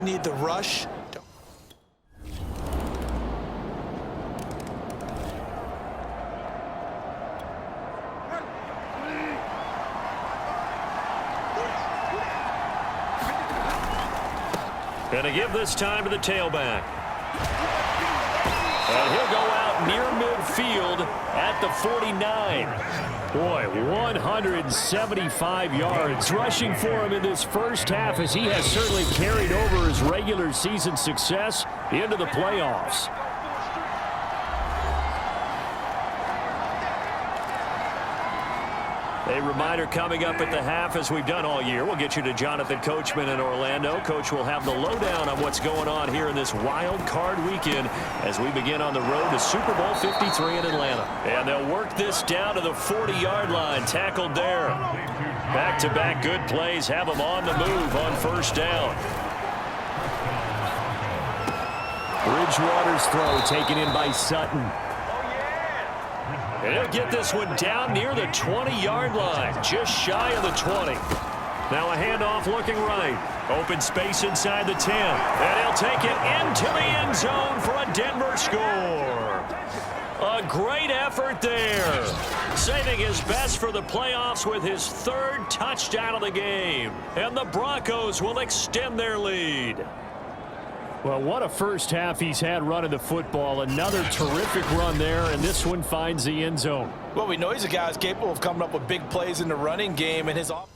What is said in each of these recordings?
Need the rush. Going to give this time to the tailback. And he'll go out near midfield at the 49. Boy, 175 yards rushing for him in this first half, as he has certainly carried over his regular season success into the playoffs. A reminder coming up at the half, as we've done all year. We'll get you to Jonathan Coachman in Orlando. Coach will have the lowdown on what's going on here in this wild card weekend as we begin on the road to Super Bowl 53 in Atlanta. And they'll work this down to the 40-yard line. Tackled there. Back-to-back good plays have them on the move on first down. Bridgewater's throw taken in by Sutton. And he'll get this one down near the 20-yard line, just shy of the 20. Now a handoff looking right. Open space inside the 10. And he'll take it into the end zone for a Denver score. A great effort there. Saving his best for the playoffs with his third touchdown of the game. And the Broncos will extend their lead. Well, what a first half he's had running the football. Another terrific run there, and this one finds the end zone. Well, we know he's a guy who's capable of coming up with big plays in the running game, and his offense.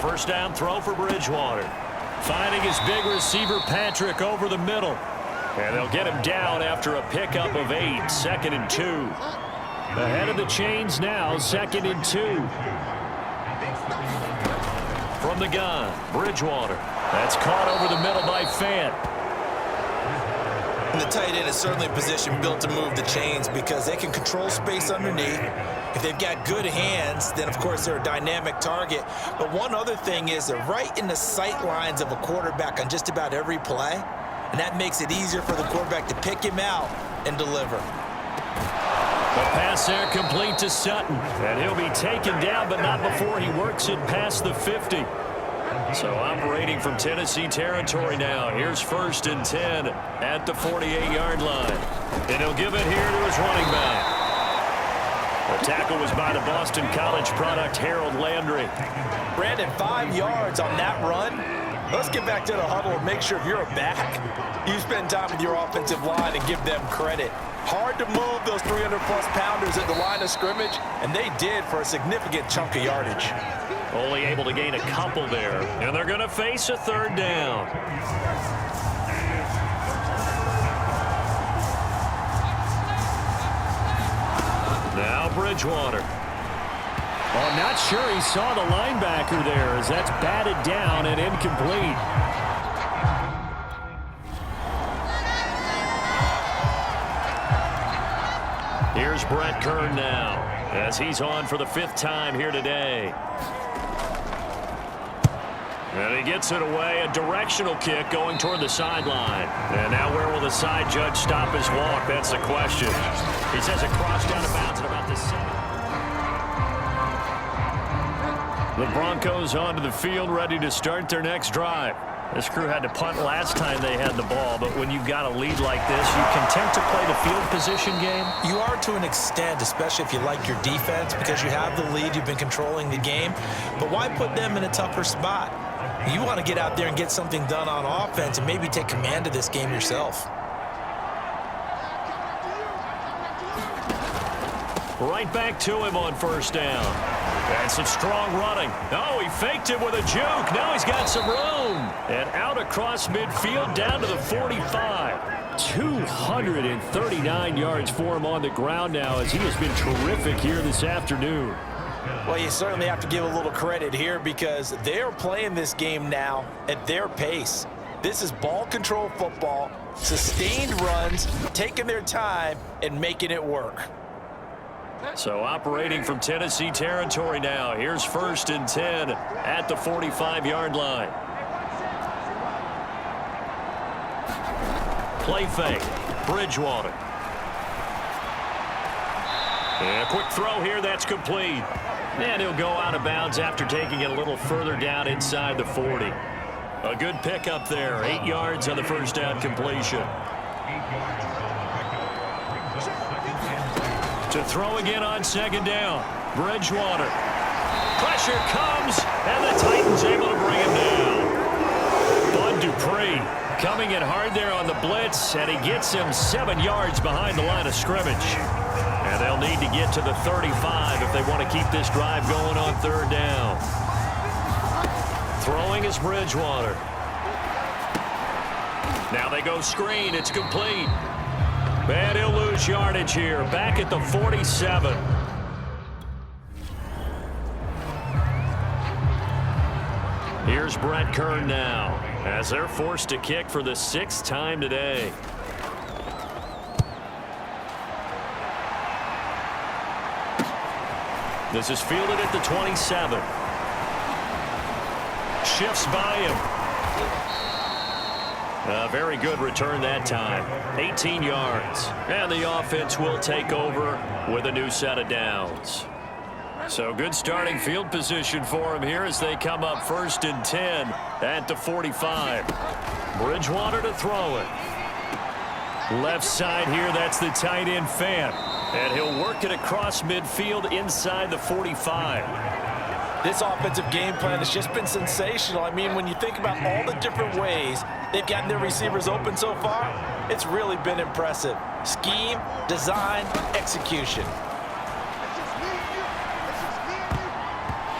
First down throw for Bridgewater. Finding his big receiver, Patrick, over the middle. And they'll get him down after a pickup of 8. 2nd and 2. Ahead of the chains now, 2nd and 2. From the gun, Bridgewater. That's caught over the middle by Fant. And the tight end is certainly a position built to move the chains because they can control space underneath. If they've got good hands, then of course they're a dynamic target. But one other thing is they're right in the sight lines of a quarterback on just about every play. And that makes it easier for the quarterback to pick him out and deliver. The pass there complete to Sutton. And he'll be taken down, but not before he works it past the 50. So operating from Tennessee territory now. Here's 1st and 10 at the 48-yard line. And he'll give it here to his running back. The tackle was by the Boston College product, Harold Landry. Brandon, 5 yards on that run. Let's get back to the huddle and make sure if you're a back, you spend time with your offensive line and give them credit. Hard to move those 300-plus pounders at the line of scrimmage, and they did for a significant chunk of yardage. Only able to gain a couple there, and they're going to face a 3rd down. Now Bridgewater. Well, I'm not sure he saw the linebacker there as that's batted down and incomplete. Here's Brett Kern now as he's on for the 5th time here today. And he gets it away, a directional kick going toward the sideline. And now where will the side judge stop his walk? That's the question. He says it crossed out of bounds at about the 7. The Broncos onto the field, ready to start their next drive. This crew had to punt last time they had the ball, but when you've got a lead like this, you content to play the field position game? You are to an extent, especially if you like your defense, because you have the lead, you've been controlling the game. But why put them in a tougher spot? You want to get out there and get something done on offense and maybe take command of this game yourself. Right back to him on 1st down. And some strong running. Oh, he faked it with a juke. Now he's got some room. And out across midfield down to the 45. 239 yards for him on the ground now as he has been terrific here this afternoon. Well, you certainly have to give a little credit here because they're playing this game now at their pace. This is ball control football, sustained runs, taking their time and making it work. So operating from Tennessee territory now. Here's 1st and 10 at the 45-yard line. Play fake. Bridgewater. And a quick throw here. That's complete. And he'll go out of bounds after taking it a little further down inside the 40. A good pickup there. 8 yards on the 1st down completion. To throw again on 2nd down. Bridgewater. Pressure comes, and the Titans able to bring him down. Bud Dupree coming in hard there on the blitz, and he gets him 7 yards behind the line of scrimmage. And they'll need to get to the 35 if they want to keep this drive going on 3rd down. Throwing is Bridgewater. Now they go screen. It's complete. And he'll lose yardage here, back at the 47. Here's Brett Kern now, as they're forced to kick for the 6th time today. This is fielded at the 27. Shifts by him. A very good return that time. 18 yards. And the offense will take over with a new set of downs. So good starting field position for him here as they come up 1st and 10 at the 45. Bridgewater to throw it. Left side here, that's the tight end Fant. And he'll work it across midfield inside the 45. This offensive game plan has just been sensational. I mean, when you think about all the different ways they've gotten their receivers open so far, it's really been impressive. Scheme, design, execution.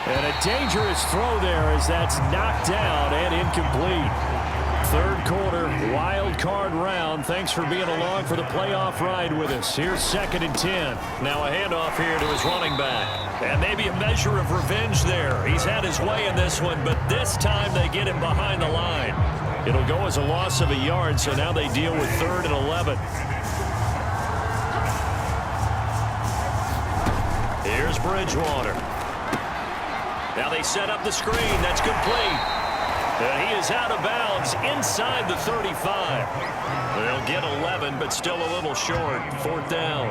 And a dangerous throw there as that's knocked down and incomplete. 3rd quarter, wild card round. Thanks for being along for the playoff ride with us. Here's 2nd and 10. Now a handoff here to his running back. And maybe a measure of revenge there. He's had his way in this one, but this time they get him behind the line. It'll go as a loss of a yard, so now they deal with 3rd and 11. Here's Bridgewater. Now they set up the screen. That's complete. And he is out of bounds inside the 35. They'll get 11, but still a little short. 4th down.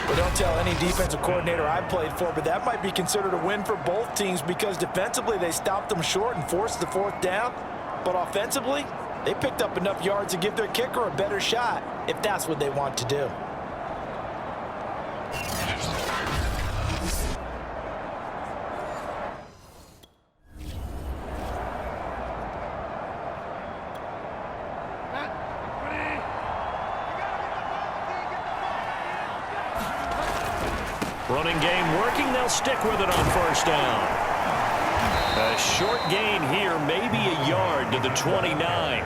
Well, don't tell any defensive coordinator I played for, but that might be considered a win for both teams because defensively they stopped them short and forced the 4th down. But offensively, they picked up enough yards to give their kicker a better shot if that's what they want to do. Running game working. They'll stick with it on 1st down. A short gain here, maybe a yard to the 29.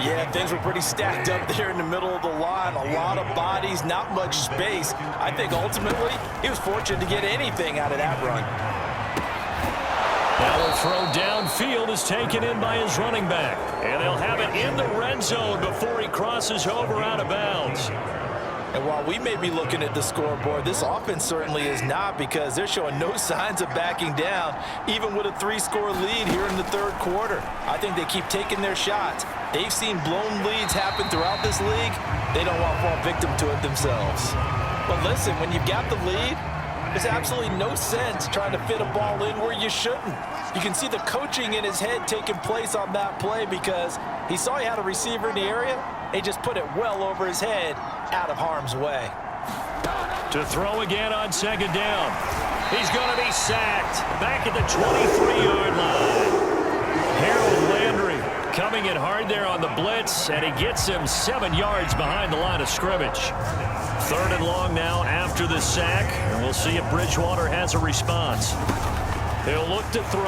Yeah, things were pretty stacked up there in the middle of the line. A lot of bodies, not much space. I think ultimately he was fortunate to get anything out of that run. Now the throw downfield is taken in by his running back. And they'll have it in the red zone before he crosses over out of bounds. And while we may be looking at the scoreboard, this offense certainly is not because they're showing no signs of backing down, even with a 3-score lead here in the 3rd quarter. I think they keep taking their shots. They've seen blown leads happen throughout this league. They don't want to fall victim to it themselves. But listen, when you've got the lead, there's absolutely no sense trying to fit a ball in where you shouldn't. You can see the coaching in his head taking place on that play because he saw he had a receiver in the area. He just put it well over his head, out of harm's way. To throw again on 2nd down. He's going to be sacked back at the 23-yard line. Harold Landry coming in hard there on the blitz, and he gets him 7 yards behind the line of scrimmage. 3rd and long now after the sack, and we'll see if Bridgewater has a response. He'll look to throw.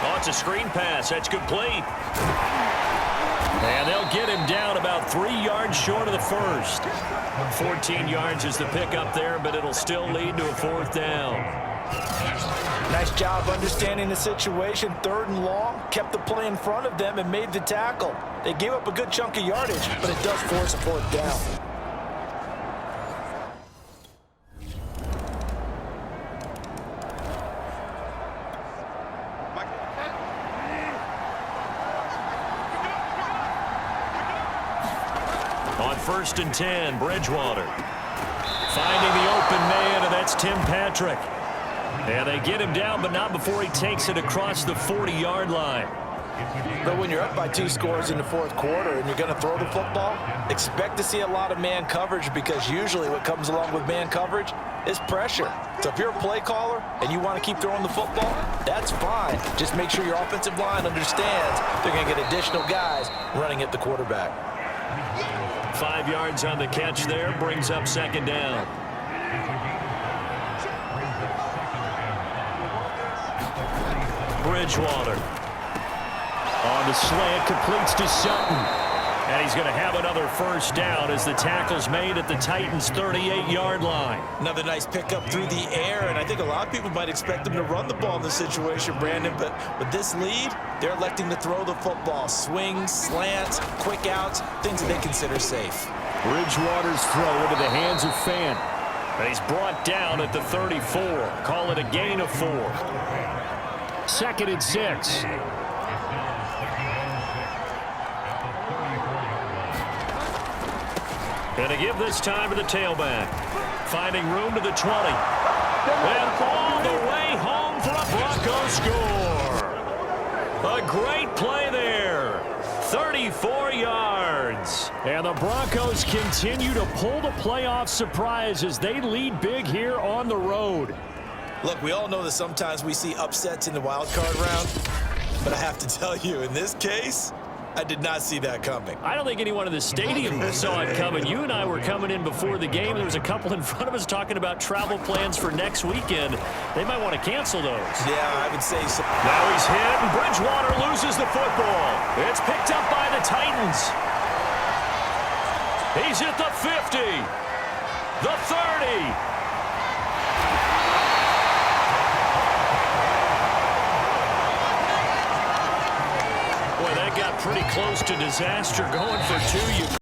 Oh, it's a screen pass. That's complete. And they'll get him down about 3 yards short of the 1st. 14 yards is the pickup there, but it'll still lead to a 4th down. Nice job understanding the situation. 3rd and long, kept the play in front of them and made the tackle. They gave up a good chunk of yardage, but it does force a 4th down. On 1st and 10, Bridgewater finding the open man, and that's Tim Patrick. And they get him down, but not before he takes it across the 40-yard line. But when you're up by 2 scores in the 4th quarter and you're going to throw the football, expect to see a lot of man coverage because usually what comes along with man coverage is pressure. So if you're a play caller and you want to keep throwing the football, that's fine. Just make sure your offensive line understands they're going to get additional guys running at the quarterback. 5 yards on the catch there, brings up 2nd down. Bridgewater on the slant, completes to Sutton. And he's going to have another 1st down as the tackle's made at the Titans' 38-yard line. Another nice pickup through the air, and I think a lot of people might expect them to run the ball in this situation, Brandon, but with this lead, they're electing to throw the football. Swings, slants, quick outs, things that they consider safe. Bridgewater's throw into the hands of Fant. And he's brought down at the 34. Call it a gain of 4. 2nd and 6. And to give this time to the tailback. Finding room to the 20. And all the way home for a Bronco score. A great play there. 34 yards. And the Broncos continue to pull the playoff surprise as they lead big here on the road. Look, we all know that sometimes we see upsets in the wild card round, but I have to tell you, in this case, I did not see that coming. I don't think anyone in the stadium saw it coming. You and I were coming in before the game. There was a couple in front of us talking about travel plans for next weekend. They might want to cancel those. Yeah, I would say so. Now he's hit, and Bridgewater loses the football. It's picked up by the Titans. He's at the 50, the 30. pretty close to disaster going for two. You